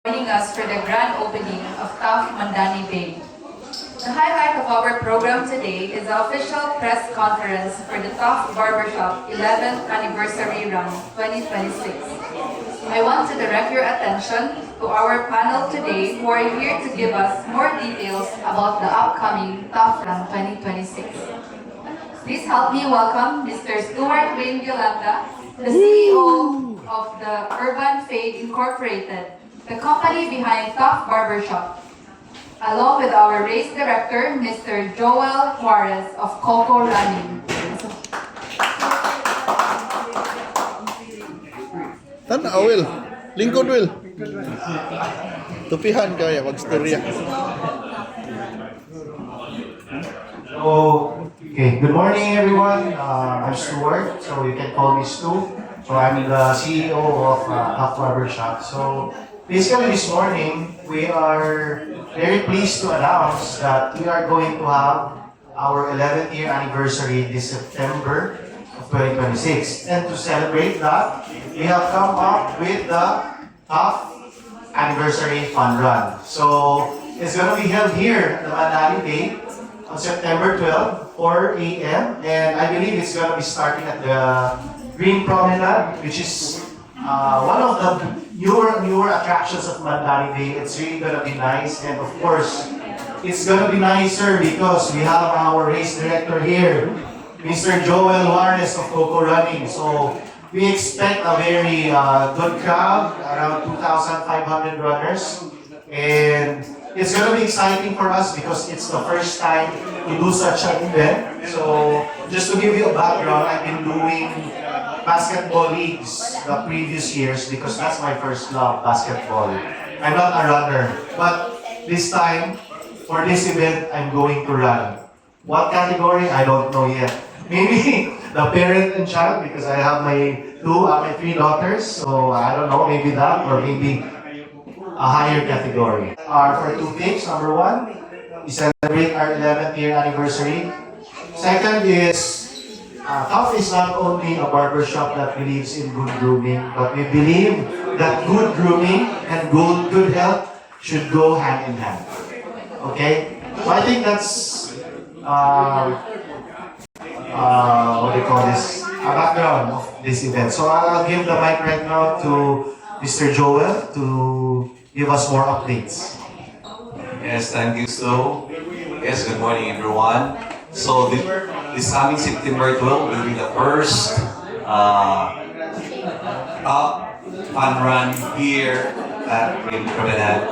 joining us for the grand opening of TAF Mandani Bay. The highlight of our program today is the official press conference for the TAF Barbershop 11th Anniversary Run 2026. I want to direct your attention to our panel today who are here to give us more details about the upcoming TAF Run 2026. Please help me welcome Mr. Stuart Wayne Yolanda, the CEO of the Urban Fade Incorporated, the company behind TAF Barbershop, along with our race director, Mr. Joel Juarez of Coco Running. Tanaw, Will. Lingkod, Will. Tupihan kaya, magstorya. Okay, good morning everyone. I'm Stuart, so you can call me Stu. So I'm the CEO of TAF Barbershop. So basically this morning, we are very pleased to announce that we are going to have our 11th year anniversary this September of 2026. And to celebrate that, we have come up with the TAF Anniversary Fun Run. So it's going to be held here at the Mandani Bay on September 12, 4 a.m. And I believe it's going to be starting at the Green Promenade, which is one of the newer attractions of Mandani Bay. It's really going to be nice, and of course, it's going to be nicer because we have our race director here, Mr. Joel Juarez of Coco Running. So we expect a very good crowd, around 2,500 runners, and it's going to be exciting for us because it's the first time to do such an event. So just to give you a background, I've been doing basketball leagues the previous years because that's my first love, basketball. I'm not a runner, but this time, for this event, I'm going to run. What category? I don't know yet. Maybe the parent and child because I have my three daughters, so I don't know, maybe that or maybe a higher category. For two things, number one, we celebrate our 11th year anniversary. Second is, TAF is not only a barbershop that believes in good grooming, but we believe that good grooming and good health should go hand in hand. Okay? So I think that's, what do you call this? A background of this event. So I'll give the mic right now to Mr. Joel to give us more updates. Yes, thank you, Stu. Yes, good morning, everyone. So this coming September 12 will be the first fun run here at Green Promenade,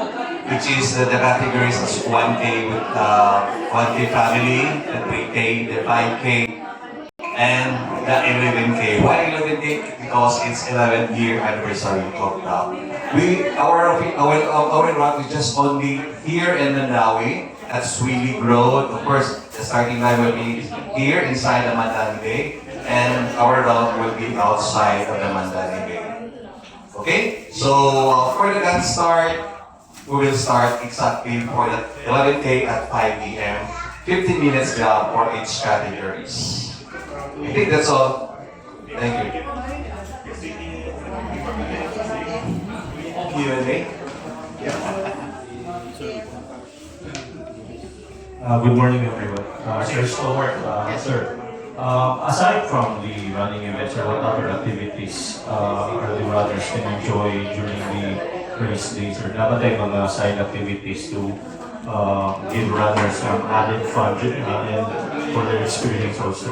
which is the categories is 1K with 1K family, the 3K, the 5K, and the 11K. Why 11K? Because it's 11th year anniversary of TAF. Our run is just only here in Mandawi at Swilly Road. Of course, the starting line will be here inside the Mandani Bay, and our route will be outside of the Mandani Bay. Okay, so for the gun start, we will start exactly for the 11K at 5 p.m. 15 minutes gap for each categories. I think that's all. Thank you. Q&A? Good morning, everyone. Sir Stuart, sir. Aside from the running events, what other activities are the runners can enjoy during the race days? Or dapat ay mga side activities to give runners some added fun and for their experience also?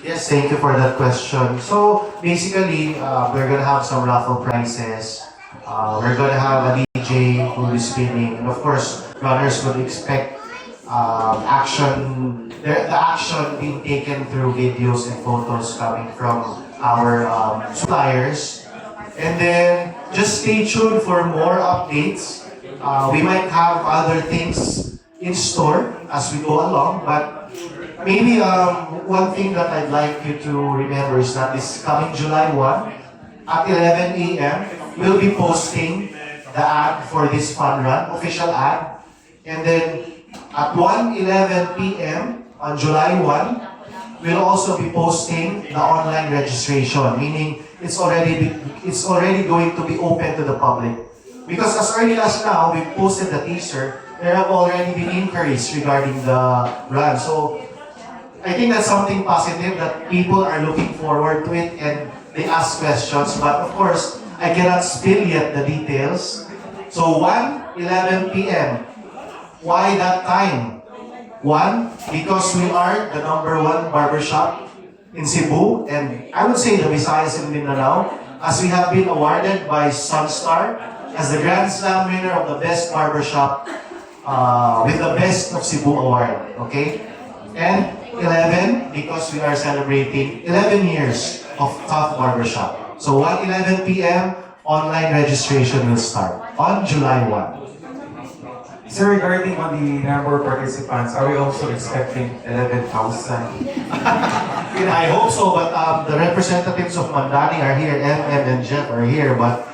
Yes, thank you for that question. So basically, we're gonna have some raffle prizes. We're gonna have a DJ who will be spinning, and of course, runners will expect the action being taken through videos and photos coming from our suppliers. And then just stay tuned for more updates. We might have other things in store as we go along, but maybe one thing that I'd like you to remember is that this coming July 1 at 11 a.m. we'll be posting the ad for this fun run, official ad. And then at 1:11 p.m. on July 1, we'll also be posting the online registration, meaning it's already going to be open to the public. Because as early as now, we posted the teaser, there have already been inquiries regarding the run. So I think that's something positive that people are looking forward to it and they ask questions. But of course, I cannot spill yet the details. So 11 p.m. Why that time? One, because we are the #1 barbershop in Cebu, and I would say the Visayas and Mindanao, as we have been awarded by Sunstar as the Grand Slam winner of the best barbershop with the Best of Cebu award. Okay? And 11, because we are celebrating 11 years of Tough Barbershop. So 1:11 p.m. online registration will start on July 1. So regarding on the number of participants, are we also expecting 11,000? I hope so, but the representatives of Mandani are here, MM and Jeff are here, but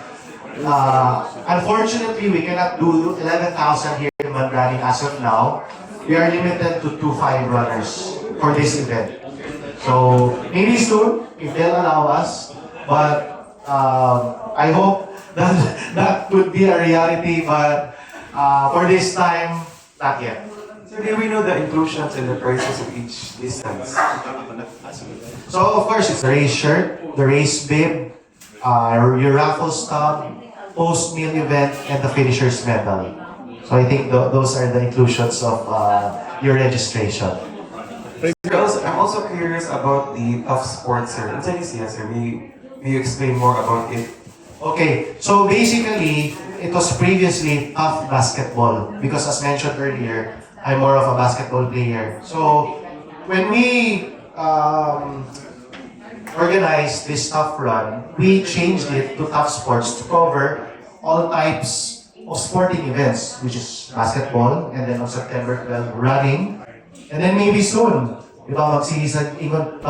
unfortunately, we cannot do 11,000 here in Mandani as of now. We are limited to 25 runners for this event. So maybe soon, if they'll allow us, but I hope that that would be a reality, but for this time, not yet. So do we know the inclusions and the prices of each distance? So of course, it's the race shirt, the race bib, your raffle stub, post-meal event, and the finisher's medal. So I think those are the inclusions of your registration. I'm also curious about the Tough Sports, sir. Unsa ni siya, sir? May you explain more about it? Okay, so basically, it was previously Tough Basketball because as mentioned earlier, I'm more of a basketball player. So when we organized this Tough Run, we changed it to Tough Sports to cover all types of sporting events, which is basketball, and then on September 12, running, and then maybe soon, di ba, magsilisag ingon,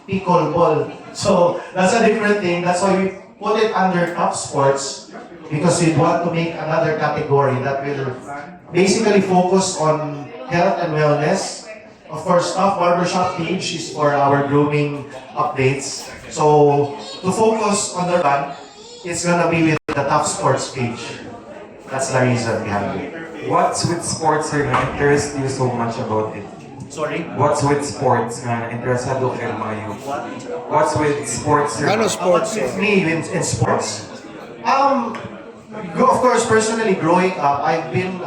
pickleball. So that's a different thing. That's why we put it under Tough Sports because we want to make another category that will basically focus on health and wellness. Of course, Tough Barbershop page is for our grooming updates. So to focus on the run, it's gonna be with the Tough Sports page. That's the reason behind it. What's with sports, sir, na interest you so much about it? Sorry? What's with sports na interesado kayo mayo? What's with sports, sir? Ano sports? With me in sports? Of course, personally, growing up, I've been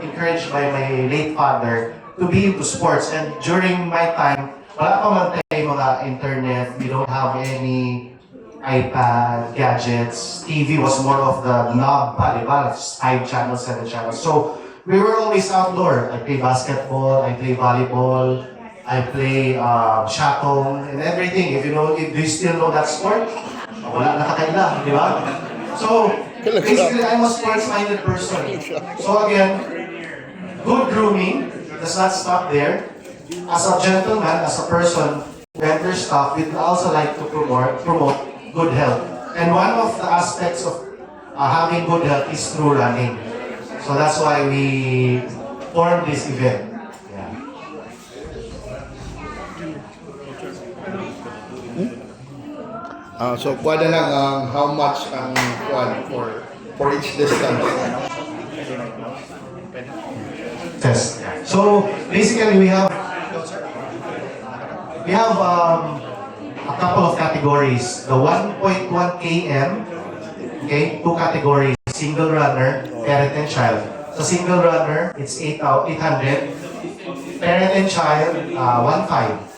encouraged by my late father to be into sports. And during my time, wala pa man tayo mga internet, we don't have any iPad, gadgets. TV was more of the knob pa, di ba? 5 channels, 7 channels. So, we were always outdoor. I play basketball, I play volleyball, I play shatong, and everything. If do you still know that sport? Wala na kakaila, di ba? So, basically, I'm a sports-minded person. So again, good grooming does not stop there. As a gentleman, as a person who enters stuff, we'd also like to promote good health. And one of the aspects of having good health is through running. So that's why we formed this event. So, kuha na lang how much ang kuha for each distance. Test. So basically, we have a couple of categories. The 1.1 km, okay, 2 categories: single runner, parent and child. So single runner, it's 800. Parent and child, 1.5.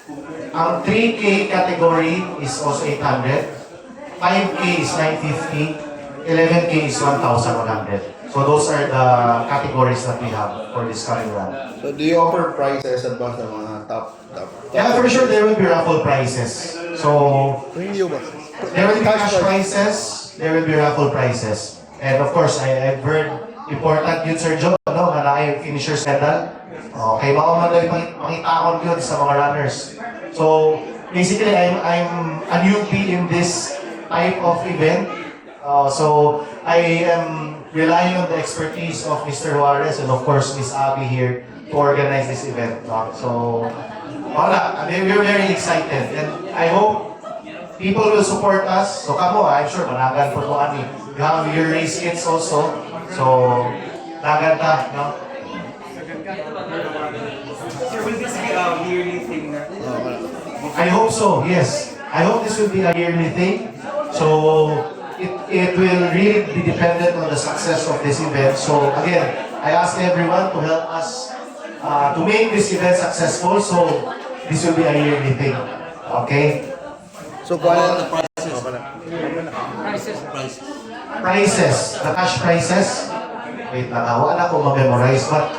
Ang 3K category is also 800. 5K is 950. 11K is 1,100. So those are the categories that we have for this coming run. So, do you offer prices at ba sa mga top? Yeah, for sure there will be raffle prizes. So Review ba? there will be cash prizes, there will be raffle prizes. And of course, I've heard important yun, Sir Joe, no? Na ay finisher's medal. Okay, baka man daw pakitaon yun sa mga runners. So basically, I'm a newbie in this type of event. So I am relying on the expertise of Mr. Juarez and of course Miss Abby here to organize this event. So, we're very excited and I hope people will support us. So kamo, I'm sure managan po mo ani. You have your race kits also. So nagan ta, no? Sir, will this be a yearly thing na? I hope so, yes. I hope this will be a yearly thing. So it will really be dependent on the success of this event. So again, I ask everyone to help us to make this event successful. So this will be a yearly thing. Okay? So kuan Prizes, the cash prizes. Wait lang, wala ko ma-memorize. But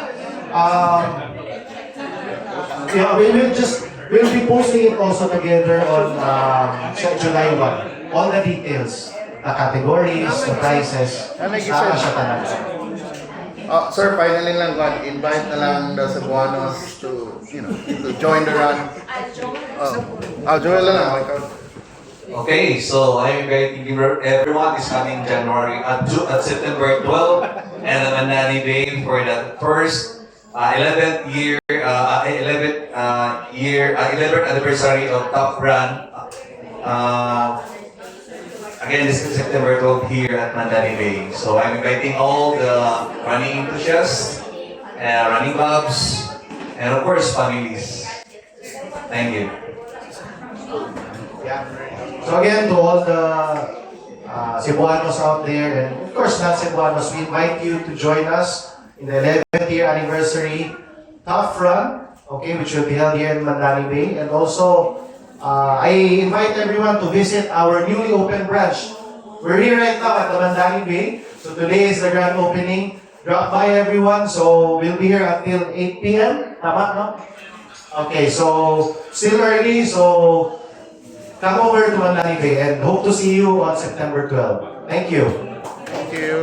yeah, we'll be posting it also together on July 1. All the details, the categories, the prizes, siya talaga. Sir, finally lang kuan, invite na lang daw sa Buanos to, to join the run. Joel lang. Okay, so I'm inviting everyone is coming January at September 12 and the Mandani Day for the first 11th anniversary of Top Run. Again, this is September 12 here at Mandani Bay. So I'm inviting all the running enthusiasts, running clubs, and of course families. Thank you. So again, to all the Cebuanos out there, and of course not Cebuanos, we invite you to join us in the 11th year anniversary Tough Run, okay, which will be held here in Mandani Bay. And also, I invite everyone to visit our newly opened branch. We're here right now at the Mandani Bay. So today is the grand opening. Drop by everyone. So we'll be here until 8 p.m. Tama, no? Okay, so still early. So come over to Mandani Bay and hope to see you on September 12. Thank you. Thank you.